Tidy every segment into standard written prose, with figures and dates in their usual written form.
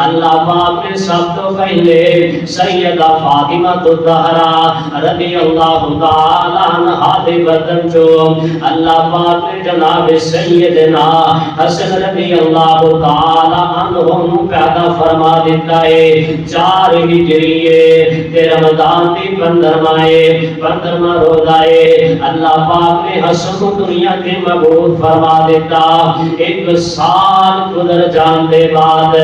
اللہ پاک نے سب تو پہلے سیدہ فاطمہ الزہرا رضی اللہ تعالی عنہا دے بدن چو اللہ پاک نے جناب سیدنا حسن رضی اللہ تعالی عنہ پیدا فرما دیتا ہے 4 ہجریے تے رمضان دی 15واں روزہ ہے اللہ پاک نے حسن کو دنیا کے مبعوث فرما دیتا 1 سال گزر جان دے بعد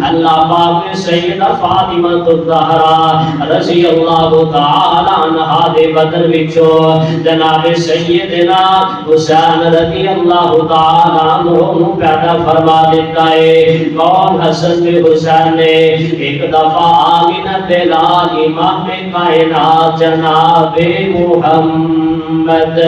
اللہ پاک نے سیدہ فاطمہ الزہرا رضی اللہ تعالی عنہا دے بدن وچوں جناب سیدنا حسین رضی اللہ تعالی عنہ پیدا فرما دیتا ہے کون حسن تے حسین نے ایک دفعہ آمینہ دے لال امام کائنات جناب محمد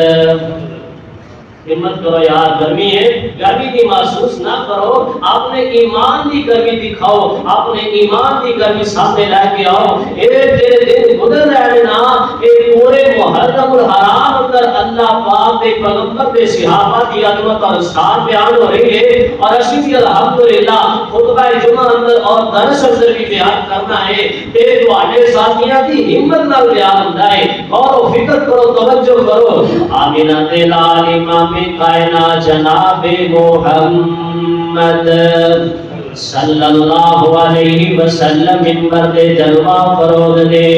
ہمت کرو یار گرمی ہے گرمی کی محسوس نہ کرو اپنے ایمان کی گرمی دکھاؤ اپنے ایمان کی گرمی سامنے لے کے آؤ تیرے دن گزر رہے نا پورے محرم الحرام اندر اللہ پاک کے پیغمبر کے صحابہ کی عظمت اور شان بیان ہو رہی ہے اور اسی بھی الحمدللہ خطبہ جمعہ اندر اور درس اندر بھی بیان کرنا ہے تے تواڈے ساتھیاں دی ہمت نال بیان ہوندا ہے غور و فکر کرو توجہ کرو آمینہ دے لال امام کائنات جناب محمد صلی اللہ علیہ وسلم منبر دے جلوہ فروغ دے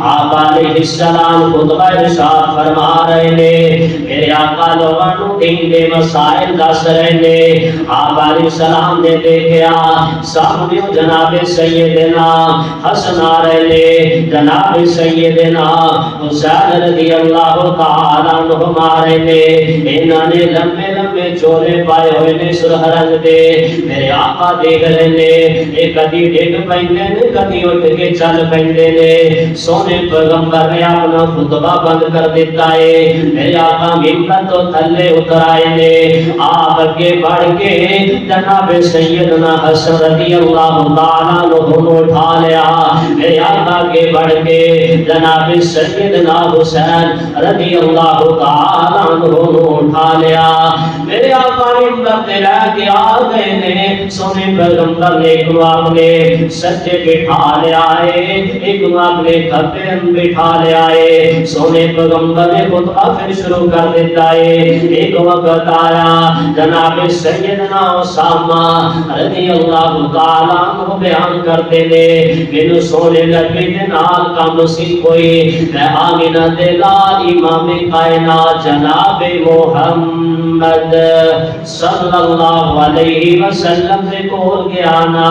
آپ علیہ السلام خطبہ ارشاد فرما رہے نے میرے آقا لوگوں دین دے مسائل دس رہے نے آپ علیہ السلام نے دیکھیا سامنے جناب سیدنا حسن آ رہے نے جناب سیدنا حسین رضی اللہ تعالی عنہ آ رہے نے انہوں نے لمبے لمبے چولے پائے ہوئے نے سرخ رنگ دے میرے آقا دے کدی ڈگ پیندے نے کدی اٹھ کے چل پیندے نے سونے پیغمبر نے اپنا خطبہ بند کر دیتا ہے میرے آقا ممبر تو تھلے اتر آئے نے آپ اگے بڑھ کے جناب سیدنا حسن رضی اللہ تعالیٰ عنہ اٹھا لیا میرے آقا کے بڑھ کے جناب سیدنا حسین رضی اللہ تعالیٰ عنہ اٹھا لیا میرے آقا ممبر تے رہ کے آ گئے نے سونے پیغمبر نے ایک کو اپنے سجدے بٹھا لیا ہے ایک کو اپنے کھپے بٹھا لیا ہے سونے پیغمبر نے خطبہ پھر شروع کر دیتا ہے ایک وقت آیا جناب سیدنا اسامہ رضی اللہ تعالیٰ عنہ بیان کرتے نے مینوں سونے نبی دے نال کم سی کوئی میں آمینہ دے لال امام کائنات جناب محمد صلی اللہ علیہ وسلم دے کول گیا نا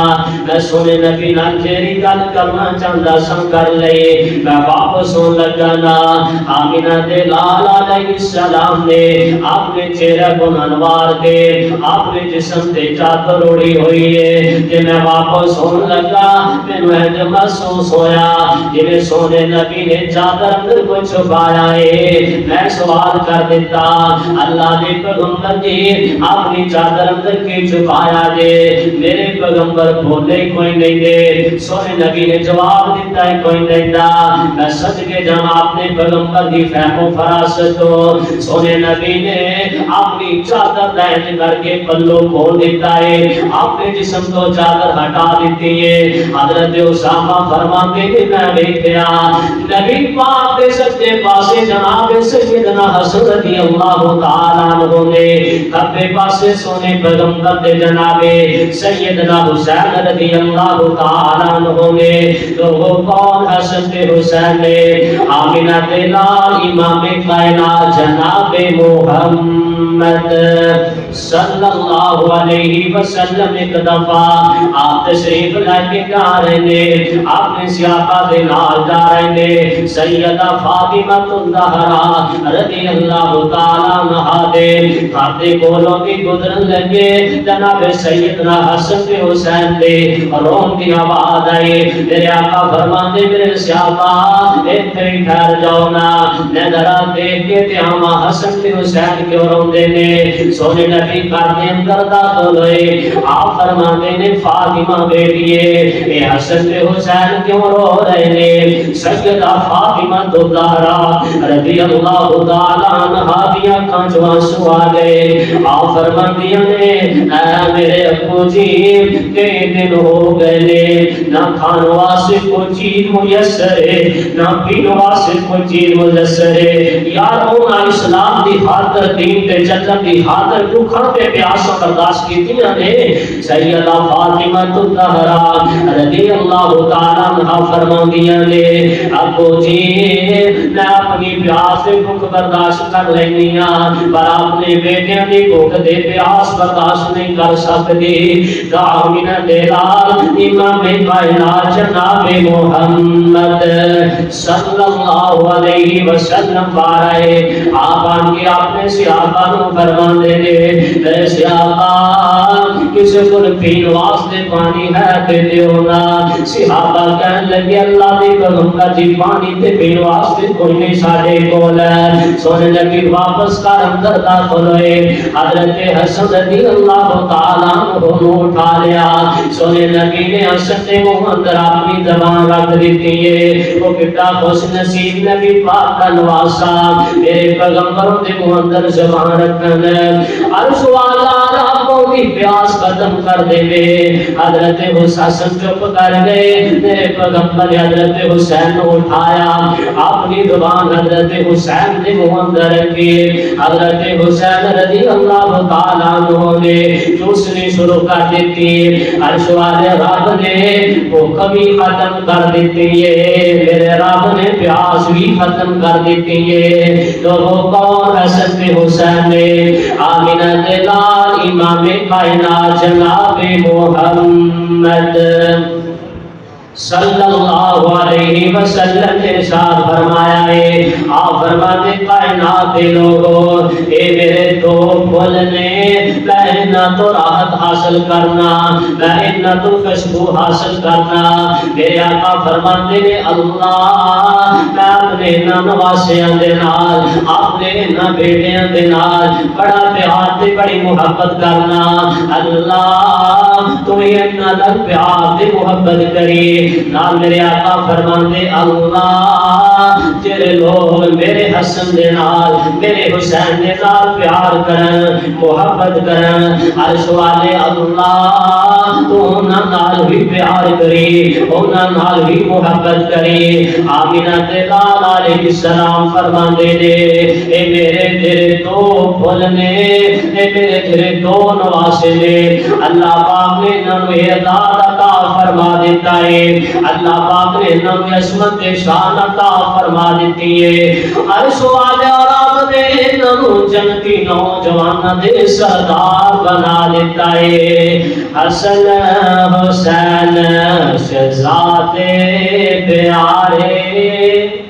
میں سونے نبی نال جیڑی گل کرنا چاہندا سن کر لئی میں واپس ہون لگا نا آمینہ دے لال علیہ السلام نے اپنے چہرے کو انوار کے اپنے جسم تے چادر اوڑھی ہوئی ہے کہ میں واپس ہون لگا مینوں انج محسوس ہویا جویں سونے نبی نے چادر اندر کو چھپایا ہے میں سوال کر دیتا اللہ دے پیغمبر جی اپنی چادر اندر کی چھپایا جے میرے پیغمبر بولے کوئی نہیں دے سونے نبی نے جواب دیتا ہے کوئی نہیں دا میں صدقے جاواں اپنے پیغمبر دی فہم و فراست تو سونے نبی نے اپنی چادر دائیں کر کے پلو کھول دیتا ہے اپنے جسم تو چادر ہٹا دیتی ہے حضرت اسامہ فرماتے ہیں میں دیکھیا نبی پاک دے سجدے پاسے جناب سیدنا حسن رضی اللہ تعالی عنہ نے کھبے پاسے سونے پیغمبر دے جناب سیدنا حسین رضی اللہ تعالی عنہ نے تو وہ کون حسن تے حسین نے آمینہ دے لال امام کائنات جناب محمد صلی اللہ علیہ وسلم ایک دفعہ آپ تشریف لے کے جا رہے نے اپنے صحابہ دے نال جا رہے نے سیدہ فاطمہ الزہرا رضی اللہ تعالی عنہا دے کھاتے کولوں کی گزرن لگے جناب سیدنا حسن تے حسین دے رون کی آواز آئی میرے آقا فرماندے میرے صحابہ ایتھے ہی ٹھہر جاؤ نا نظرہ دیکھ کے تے ہم حسن تے حسین کیوں روندے نے سونے نبی گھر دے اندر داخل ہوئے آپ فرماندے نے فاطمہ بیٹیے اے حسن تے حسین کیوں رو رہے نے سیدہ فاطمہ الزہرا رضی اللہ تعالی عنہا دی آنکھاں چوں آنسو آ گئے آپ فرماندیاں نے اے میرے ابو جی کئی دن ہو گئے نے نہ کھان واسطے کوئی چیز میسر ہے نہ پین واسطے کوئی چیز میسر ہے یار انہاں اسلام دی خاطر دین تے چلن دی خاطر بھوکھاں تے پیاساں برداشت کیتیاں نے سیدہ فاطمہ الزہرا رضی اللہ تعالی عنہا فرماندیاں نے ابو جی میں اپنی پیاس سے بھوک برداشت کر لینی ہاں پر اپنے بیٹیاں دی بھوک دے پیاس برداشت نہیں کر سکتی دعوین دلال امام کائنات جناب محمد صلی اللہ علیہ وسلم پارے آپ آن کے اپنے صحابہ نو فرمان دے اے صحابہ کسی کو پین واسطے پانی ہے تے دیو نا صحابہ کہنے لگے اللہ دی پیغمبر جی پانی تے پین واسطے کوئی نہیں ساڈے کول ہے سونے لگی واپس کر اندر داخل ہوئے حضرت حسن رضی اللہ تعالیٰ عنہ اٹھا لیا سونے نبی نے حسن نے منہ اندر اپنی زبان رکھ دیتی ہے وہ کتنا خوش نصیب نبی پاک کا نواسا میرے پیغمبروں دے منہ اندر زبان رکھن عرش والا ربوں کی پیاس ختم کر دے حضرت حسن چپ کر گئے میرے پیغمبر حضرت حسین کو اٹھایا اپنی زبان حضرت حسین نے منہ اندر رکھی حضرت حسین رضی اللہ تعالیٰ عنہ نے چوسنی شروع کر دیتی عرش والے رب نے بھوک بھی ختم کر دیتی ہے میرے رب نے پیاس بھی ختم کر دیتی ہے تو وہ کون حسن حسین نے آمینہ دلال امام کائنات جناب محمد صلی اللہ علیہ وسلم نے ارشاد فرمایا ہے آپ فرماتے کائنات کے لوگوں اے میرے دو پھول نے پہنا تو راحت حاصل کرنا پہنا تو خوشبو حاصل کرنا میرے آقا فرماتے نے اللہ میں اپنے نواسیاں دے نال اپنے بیٹیاں دے نال بڑا پیار تے بڑی محبت کرنا اللہ تمہیں اتنا لگ پیار تے محبت کری نال میرے آقا فرماندے اللہ جڑے لوگ میرے حسن دے نال میرے حسین دے نال پیار کرن محبت کرن عرش والے اللہ تو انہاں نال بھی پیار کری انہاں نال بھی محبت کری آمینہ دلال علیہ السلام فرماندے نے اے میرے تیرے دو پھول نے اے میرے تیرے دو نواسے نے اللہ پاک نے انہوں اعزاز عطا فرما دیتا ہے اللہ پاک نے انہوں عصمت شان عطا فرما دیتی ہے عرش والے رب نے انہوں جنتی نوجوان دے سردار بنا دیتا ہے حسن حسین شہزادے پیارے